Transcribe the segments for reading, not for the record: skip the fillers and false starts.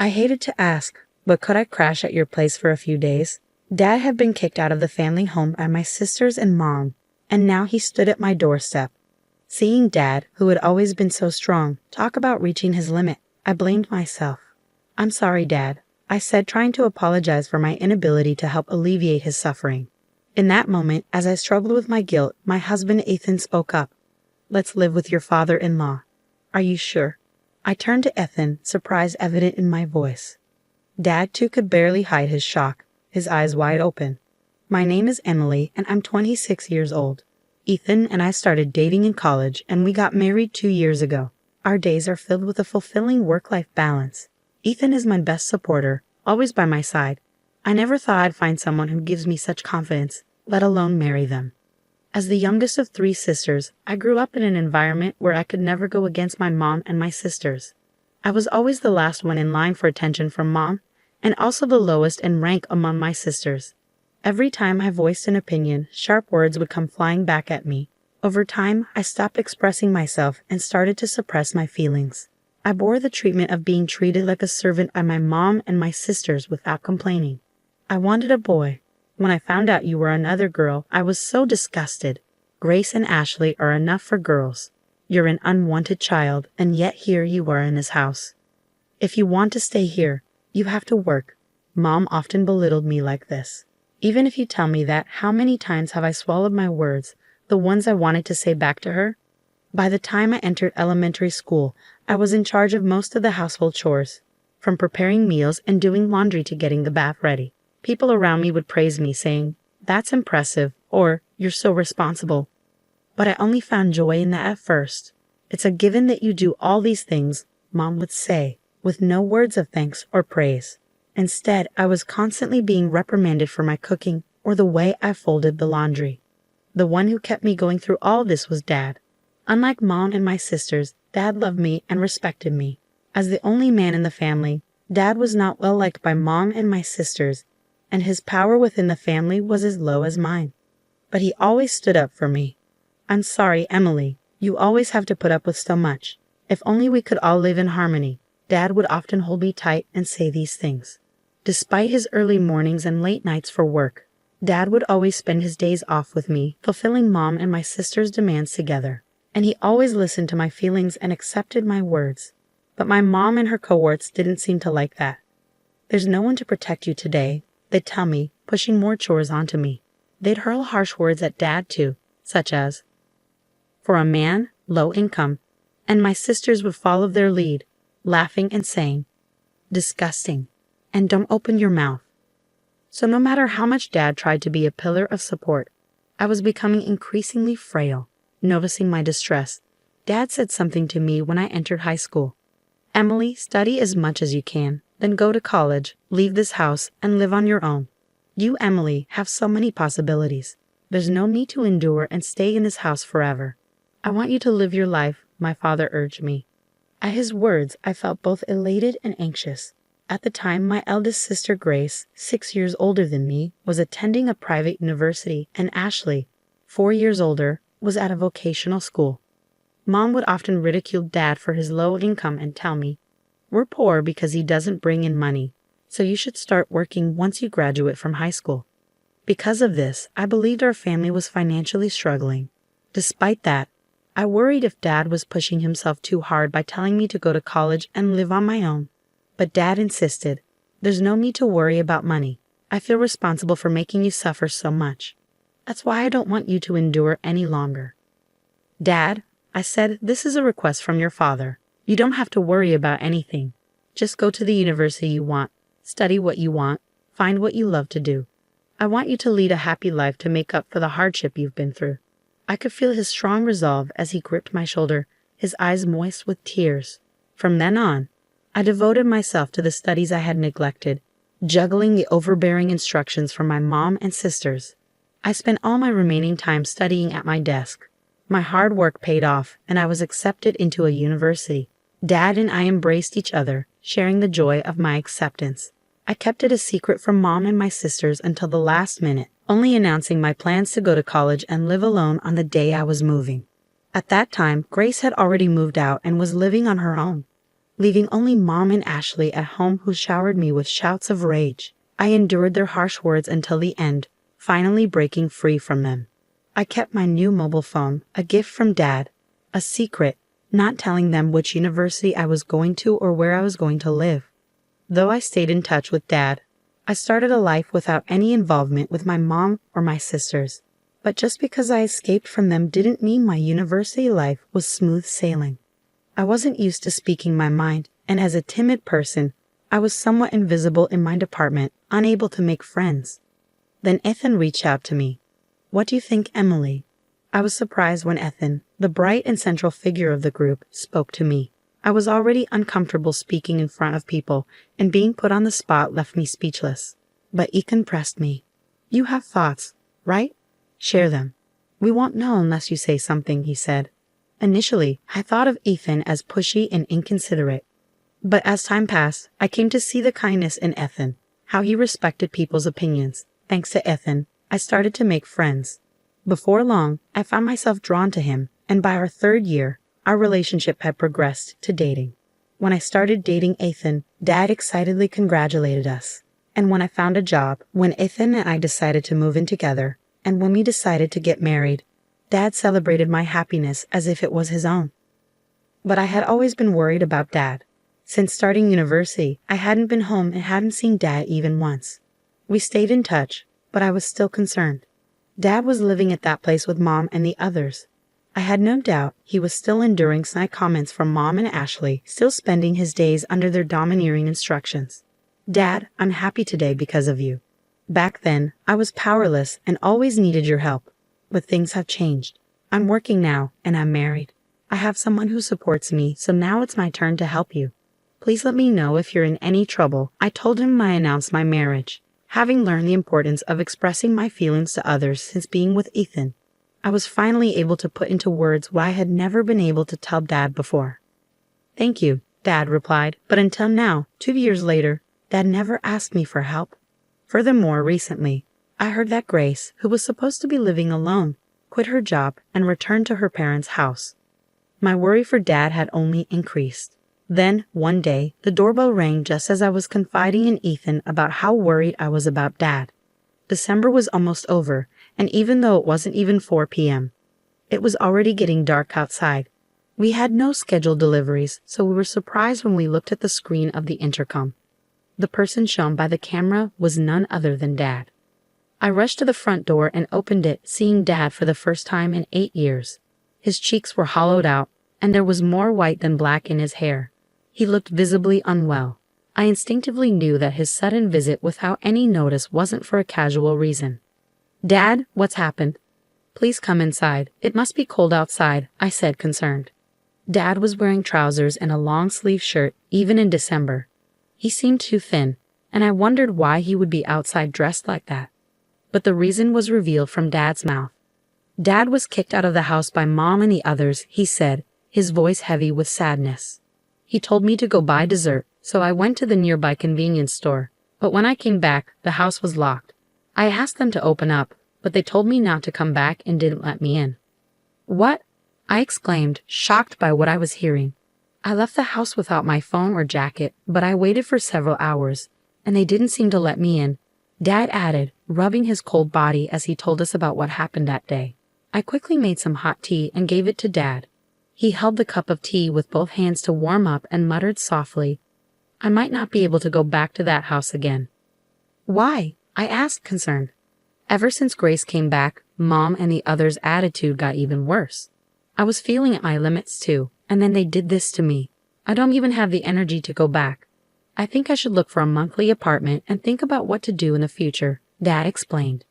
I hated to ask, but could I crash at your place for a few days? Dad had been kicked out of the family home by my sisters and mom, and now he stood at my doorstep. Seeing Dad, who had always been so strong, talk about reaching his limit, I blamed myself. "I'm sorry, Dad," I said, trying to apologize for my inability to help alleviate his suffering. In that moment, as I struggled with my guilt, my husband Ethan spoke up. "Let's live with your father-in-law." "Are you sure?" I turned to Ethan, surprise evident in my voice. Dad, too, could barely hide his shock, his eyes wide open. "My name is Emily, and I'm 26 years old. Ethan and I started dating in college, and we got married 2 years ago. Our days are filled with a fulfilling work-life balance. Ethan is my best supporter, always by my side. I never thought I'd find someone who gives me such confidence, let alone marry them." As the youngest of 3 sisters, I grew up in an environment where I could never go against my mom and my sisters. I was always the last one in line for attention from mom, and also the lowest in rank among my sisters. Every time I voiced an opinion, sharp words would come flying back at me. Over time, I stopped expressing myself and started to suppress my feelings. I bore the treatment of being treated like a servant by my mom and my sisters without complaining. I wanted a boy. When I found out you were another girl, I was so disgusted. Grace and Ashley are enough for girls. You're an unwanted child, and yet here you are in his house. If you want to stay here, you have to work. Mom often belittled me like this. Even if you tell me that, how many times have I swallowed my words, the ones I wanted to say back to her? By the time I entered elementary school, I was in charge of most of the household chores, from preparing meals and doing laundry to getting the bath ready. People around me would praise me, saying, "That's impressive," or "You're so responsible." But I only found joy in that at first. "It's a given that you do all these things," Mom would say, with no words of thanks or praise. Instead, I was constantly being reprimanded for my cooking or the way I folded the laundry. The one who kept me going through all this was Dad. Unlike Mom and my sisters, Dad loved me and respected me. As the only man in the family, Dad was not well liked by Mom and my sisters, and his power within the family was as low as mine. But he always stood up for me. "I'm sorry, Emily. You always have to put up with so much. If only we could all live in harmony." Dad would often hold me tight and say these things. Despite his early mornings and late nights for work, Dad would always spend his days off with me, fulfilling Mom and my sister's demands together. And he always listened to my feelings and accepted my words. But my mom and her cohorts didn't seem to like that. "There's no one to protect you today," they'd tell me, pushing more chores onto me. They'd hurl harsh words at Dad too, such as, "For a man, low income," and my sisters would follow their lead, laughing and saying, "Disgusting," and "Don't open your mouth." So no matter how much Dad tried to be a pillar of support, I was becoming increasingly frail. Noticing my distress, Dad said something to me when I entered high school. "Emily, study as much as you can, then go to college, leave this house, and live on your own. You, Emily, have so many possibilities. There's no need to endure and stay in this house forever. I want you to live your life," my father urged me. At his words, I felt both elated and anxious. At the time, my eldest sister Grace, 6 years older than me, was attending a private university, and Ashley, 4 years older, was at a vocational school. Mom would often ridicule Dad for his low income and tell me, "We're poor because he doesn't bring in money, so you should start working once you graduate from high school." Because of this, I believed our family was financially struggling. Despite that, I worried if Dad was pushing himself too hard by telling me to go to college and live on my own. But Dad insisted, "There's no need to worry about money. I feel responsible for making you suffer so much. That's why I don't want you to endure any longer." "Dad," I said, "this is a request from your father. You don't have to worry about anything. Just go to the university you want, study what you want, find what you love to do. I want you to lead a happy life to make up for the hardship you've been through." I could feel his strong resolve as he gripped my shoulder, his eyes moist with tears. From then on, I devoted myself to the studies I had neglected, juggling the overbearing instructions from my mom and sisters. I spent all my remaining time studying at my desk. My hard work paid off, and I was accepted into a university. Dad and I embraced each other, sharing the joy of my acceptance. I kept it a secret from Mom and my sisters until the last minute, only announcing my plans to go to college and live alone on the day I was moving. At that time, Grace had already moved out and was living on her own. leaving only Mom and Ashley at home, who showered me with shouts of rage. I endured their harsh words until the end, finally breaking free from them. I kept my new mobile phone, a gift from Dad, a secret, not telling them which university I was going to or where I was going to live. Though I stayed in touch with Dad, I started a life without any involvement with my mom or my sisters. But just because I escaped from them didn't mean my university life was smooth sailing. I wasn't used to speaking my mind, and as a timid person, I was somewhat invisible in my department, unable to make friends. Then Ethan reached out to me. "What do you think, Emily?" I was surprised when Ethan, the bright and central figure of the group, spoke to me. I was already uncomfortable speaking in front of people, and being put on the spot left me speechless. But Ethan pressed me. "You have thoughts, right? Share them. We won't know unless you say something," he said. Initially, I thought of Ethan as pushy and inconsiderate. But as time passed, I came to see the kindness in Ethan, how he respected people's opinions. Thanks to Ethan, I started to make friends. Before long, I found myself drawn to him, and by our 3rd year, our relationship had progressed to dating. When I started dating Ethan, Dad excitedly congratulated us. And when I found a job, when Ethan and I decided to move in together, and when we decided to get married, Dad celebrated my happiness as if it was his own. But I had always been worried about Dad. Since starting university, I hadn't been home and hadn't seen Dad even once. We stayed in touch, but I was still concerned. Dad was living at that place with Mom and the others. I had no doubt he was still enduring snide comments from Mom and Ashley, still spending his days under their domineering instructions. "Dad, I'm happy today because of you. Back then, I was powerless and always needed your help. But things have changed. I'm working now, and I'm married. I have someone who supports me, so now it's my turn to help you. Please let me know if you're in any trouble." I told him I announced my marriage. Having learned the importance of expressing my feelings to others since being with Ethan, I was finally able to put into words what I had never been able to tell Dad before. "Thank you," Dad replied, but until now, 2 years later, Dad never asked me for help. Furthermore, recently, I heard that Grace, who was supposed to be living alone, quit her job and returned to her parents' house. My worry for Dad had only increased. Then, one day, the doorbell rang just as I was confiding in Ethan about how worried I was about Dad. December was almost over, and even though it wasn't even 4 p.m., it was already getting dark outside. We had no scheduled deliveries, so we were surprised when we looked at the screen of the intercom. The person shown by the camera was none other than Dad. I rushed to the front door and opened it, seeing Dad for the first time in 8 years. His cheeks were hollowed out, and there was more white than black in his hair. He looked visibly unwell. I instinctively knew that his sudden visit without any notice wasn't for a casual reason. "Dad, what's happened?" "Please come inside. It must be cold outside," I said, concerned. Dad was wearing trousers and a long-sleeve shirt, even in December. He seemed too thin, and I wondered why he would be outside dressed like that. But the reason was revealed from Dad's mouth. "Dad was kicked out of the house by Mom and the others," he said, his voice heavy with sadness. "He told me to go buy dessert, so I went to the nearby convenience store. But when I came back, the house was locked. I asked them to open up, but they told me not to come back and didn't let me in." "What?" I exclaimed, shocked by what I was hearing. "I left the house without my phone or jacket, but I waited for several hours, and they didn't seem to let me in," Dad added, rubbing his cold body as he told us about what happened that day. I quickly made some hot tea and gave it to Dad. He held the cup of tea with both hands to warm up and muttered softly, "I might not be able to go back to that house again." "Why?" I asked, concerned. Ever since Grace came back, Mom and the others' attitude got even worse. I was feeling at my limits too, and then they did this to me. I don't even have the energy to go back. I think I should look for a monthly apartment and think about what to do in the future, Dad explained.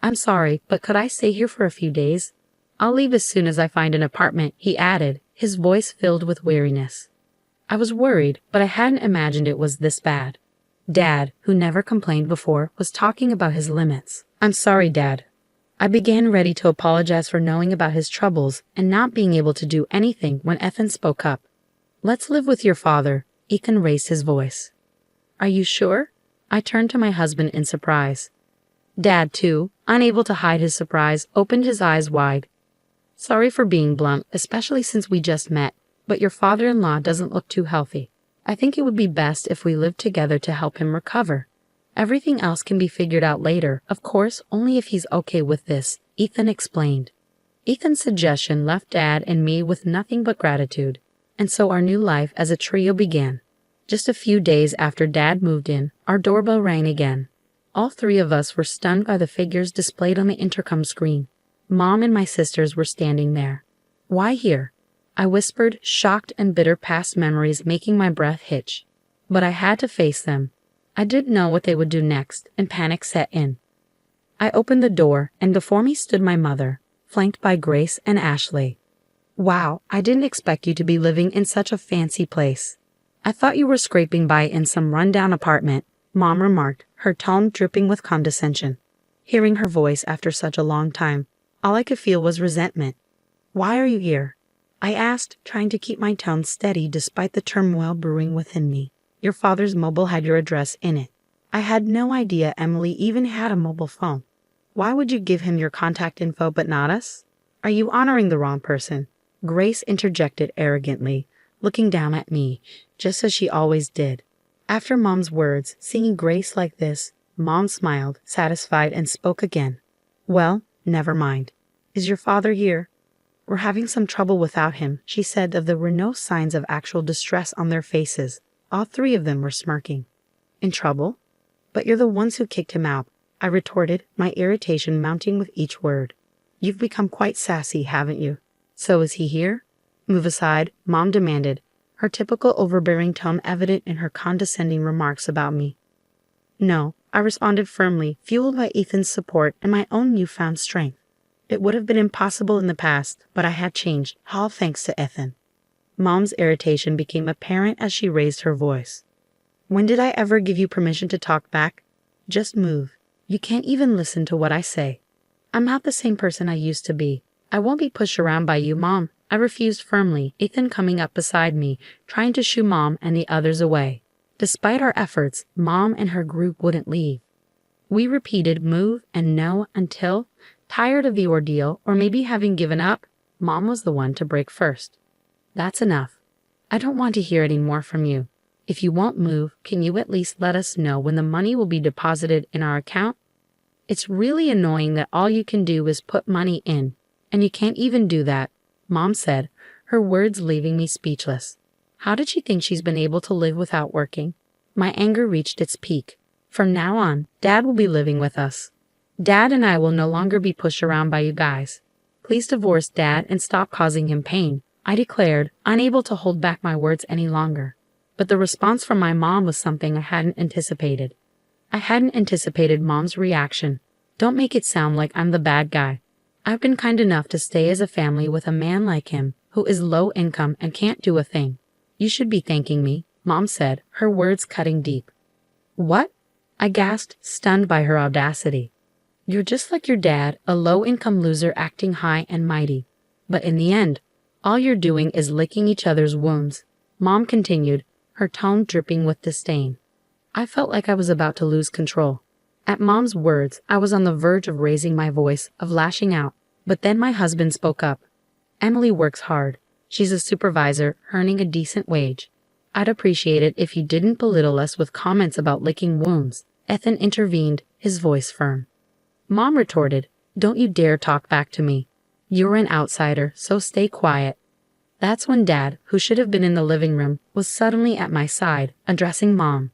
"I'm sorry, but could I stay here for a few days?" "I'll leave as soon as I find an apartment," he added, his voice filled with weariness. I was worried, but I hadn't imagined it was this bad. Dad, who never complained before, was talking about his limits. "I'm sorry, Dad." I began ready to apologize for knowing about his troubles and not being able to do anything when Ethan spoke up. "Let's live with your father." Ethan raised his voice. "Are you sure?" I turned to my husband in surprise. Dad, too, unable to hide his surprise, opened his eyes wide. "Sorry for being blunt, especially since we just met, but your father-in-law doesn't look too healthy." I think it would be best if we lived together to help him recover. Everything else can be figured out later, of course, only if he's okay with this, Ethan explained. Ethan's suggestion left Dad and me with nothing but gratitude, and so our new life as a trio began. Just a few days after Dad moved in, our doorbell rang again. All three of us were stunned by the figures displayed on the intercom screen. Mom and my sisters were standing there. "Why here?" I whispered, shocked and bitter past memories making my breath hitch. But I had to face them. I didn't know what they would do next, and panic set in. I opened the door, and before me stood my mother, flanked by Grace and Ashley. "Wow, I didn't expect you to be living in such a fancy place. I thought you were scraping by in some rundown apartment," Mom remarked, her tone dripping with condescension. Hearing her voice after such a long time, all I could feel was resentment. "Why are you here?" I asked, trying to keep my tone steady despite the turmoil brewing within me. "Your father's mobile had your address in it." I had no idea Emily even had a mobile phone. "Why would you give him your contact info but not us? Are you honoring the wrong person?" Grace interjected arrogantly, looking down at me, just as she always did. After Mom's words, seeing Grace like this, Mom smiled, satisfied, and spoke again. "Well, never mind. Is your father here?" "We're having some trouble without him," she said, though there were no signs of actual distress on their faces. All three of them were smirking. "In trouble? But you're the ones who kicked him out," I retorted, my irritation mounting with each word. "You've become quite sassy, haven't you?" "So is he here?" "Move aside," Mom demanded, her typical overbearing tone evident in her condescending remarks about me. "No," I responded firmly, fueled by Ethan's support and my own newfound strength. It would have been impossible in the past, but I had changed, all thanks to Ethan. Mom's irritation became apparent as she raised her voice. "When did I ever give you permission to talk back? Just move. You can't even listen to what I say. I'm not the same person I used to be. I won't be pushed around by you, Mom." I refused firmly, Ethan coming up beside me, trying to shoo Mom and the others away. Despite our efforts, Mom and her group wouldn't leave. We repeated move and no until, tired of the ordeal, or maybe having given up, Mom was the one to break first. "That's enough. I don't want to hear any more from you. If you won't move, can you at least let us know when the money will be deposited in our account? It's really annoying that all you can do is put money in, and you can't even do that," Mom said, her words leaving me speechless. How did she think she's been able to live without working? My anger reached its peak. From now on, Dad will be living with us. Dad and I will no longer be pushed around by you guys. Please divorce Dad and stop causing him pain, I declared, unable to hold back my words any longer. But the response from my mom was something I hadn't anticipated. I hadn't anticipated Mom's reaction. "Don't make it sound like I'm the bad guy. I've been kind enough to stay as a family with a man like him, who is low income and can't do a thing. You should be thanking me," Mom said, her words cutting deep. "What?" I gasped, stunned by her audacity. "You're just like your dad, a low-income loser acting high and mighty. But in the end, all you're doing is licking each other's wounds," Mom continued, her tone dripping with disdain. I felt like I was about to lose control. At Mom's words, I was on the verge of raising my voice, of lashing out. But then my husband spoke up. "Emily works hard. She's a supervisor, earning a decent wage. I'd appreciate it if you didn't belittle us with comments about licking wounds," Ethan intervened, his voice firm. Mom retorted, "Don't you dare talk back to me. You're an outsider, so stay quiet." That's when Dad, who should have been in the living room, was suddenly at my side, addressing Mom.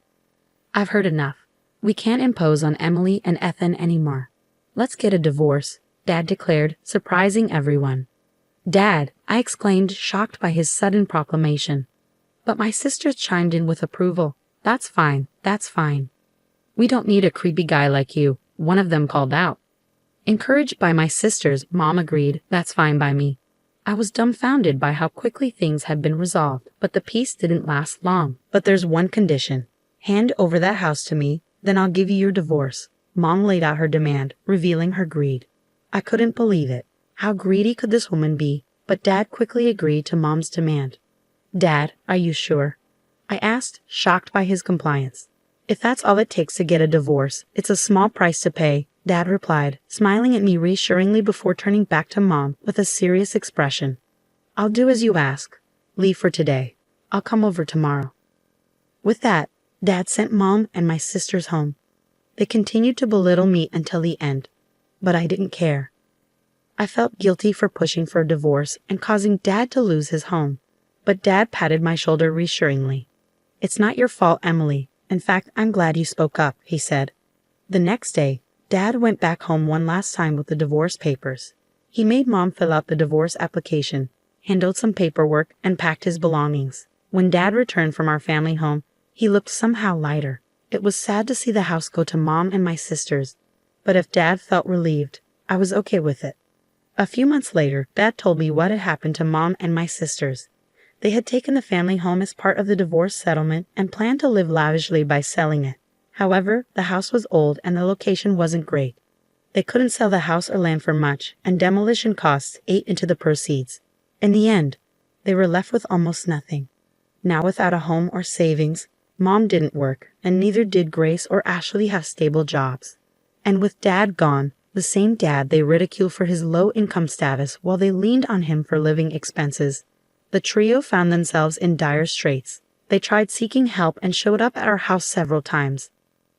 "I've heard enough. We can't impose on Emily and Ethan anymore. Let's get a divorce," Dad declared, surprising everyone. "Dad," I exclaimed, shocked by his sudden proclamation. But my sisters chimed in with approval. That's fine. We don't need a creepy guy like you," one of them called out. Encouraged by my sisters, Mom agreed, "That's fine by me." I was dumbfounded by how quickly things had been resolved, but the peace didn't last long. "But there's one condition. Hand over that house to me, then I'll give you your divorce." Mom laid out her demand, revealing her greed. I couldn't believe it. How greedy could this woman be? But Dad quickly agreed to Mom's demand. "Dad, are you sure?" I asked, shocked by his compliance. "If that's all it takes to get a divorce, it's a small price to pay," Dad replied, smiling at me reassuringly before turning back to Mom with a serious expression. "I'll do as you ask. Leave for today. I'll come over tomorrow." With that, Dad sent Mom and my sisters home. They continued to belittle me until the end, but I didn't care. I felt guilty for pushing for a divorce and causing Dad to lose his home, but Dad patted my shoulder reassuringly. "It's not your fault, Emily. In fact, I'm glad you spoke up," he said. The next day, Dad went back home one last time with the divorce papers. He made Mom fill out the divorce application, handled some paperwork, and packed his belongings. When Dad returned from our family home, he looked somehow lighter. It was sad to see the house go to Mom and my sisters, but if Dad felt relieved, I was okay with it. A few months later, Dad told me what had happened to Mom and my sisters. They had taken the family home as part of the divorce settlement and planned to live lavishly by selling it. However, the house was old and the location wasn't great. They couldn't sell the house or land for much, and demolition costs ate into the proceeds. In the end, they were left with almost nothing. Now without a home or savings, Mom didn't work, and neither did Grace or Ashley have stable jobs. And with Dad gone, the same Dad they ridiculed for his low income status while they leaned on him for living expenses, the trio found themselves in dire straits. They tried seeking help and showed up at our house several times,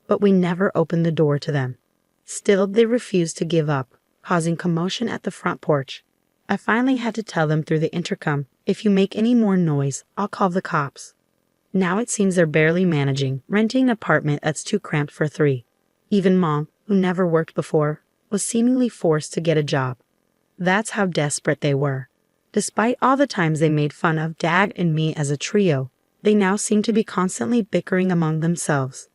but we never opened the door to them. Still, they refused to give up, causing commotion at the front porch. I finally had to tell them through the intercom, "If you make any more noise, I'll call the cops." Now it seems they're barely managing, renting an apartment that's too cramped for three. Even Mom, who never worked before, was seemingly forced to get a job. That's how desperate they were. Despite all the times they made fun of Dad and me as a trio, they now seem to be constantly bickering among themselves,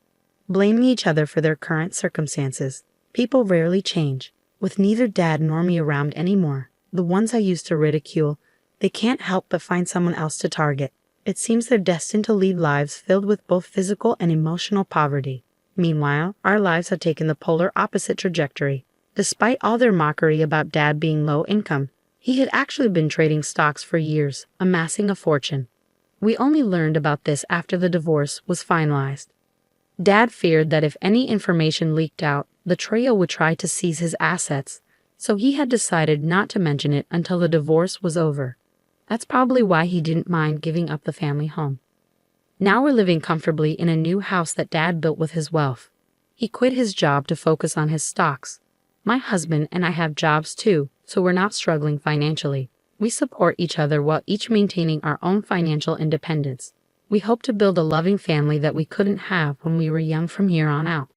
blaming each other for their current circumstances. People rarely change. With neither Dad nor me around anymore, the ones I used to ridicule, they can't help but find someone else to target. It seems they're destined to lead lives filled with both physical and emotional poverty. Meanwhile, our lives have taken the polar opposite trajectory. Despite all their mockery about Dad being low income, he had actually been trading stocks for years, amassing a fortune. We only learned about this after the divorce was finalized. Dad feared that if any information leaked out, the trio would try to seize his assets, so he had decided not to mention it until the divorce was over. That's probably why he didn't mind giving up the family home. Now we're living comfortably in a new house that Dad built with his wealth. He quit his job to focus on his stocks. My husband and I have jobs too, so we're not struggling financially. We support each other while each maintaining our own financial independence. We hope to build a loving family that we couldn't have when we were young from here on out.